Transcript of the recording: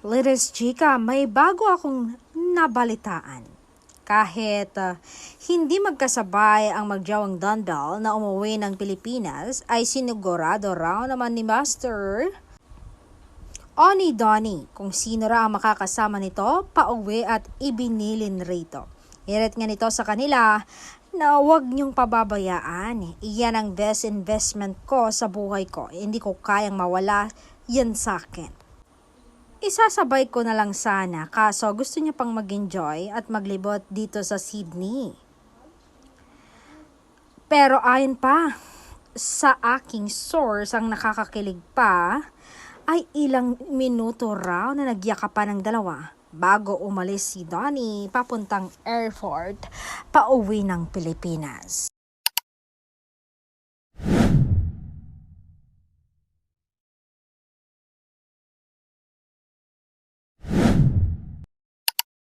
Latest chika, may bago akong nabalitaan. Kahit hindi magkasabay ang magjawang Donbell na umuwi ng Pilipinas, ay sinigurado raw naman ni Master Oni Donnie kung sino raw ang makakasama nito pauwi at ibinilin rito. Hirit nga nito sa kanila na huwag niyong pababayaan. Iyan ang best investment ko sa buhay ko. Hindi ko kayang mawala yan sa akin. Isasabay ko na lang sana, kaso gusto niya pang mag-enjoy at maglibot dito sa Sydney. Pero ayon pa sa aking source, ang nakakakilig pa ay ilang minuto raw na nagyakapan ng dalawa bago umalis si Donnie papuntang airport pauwi ng Pilipinas.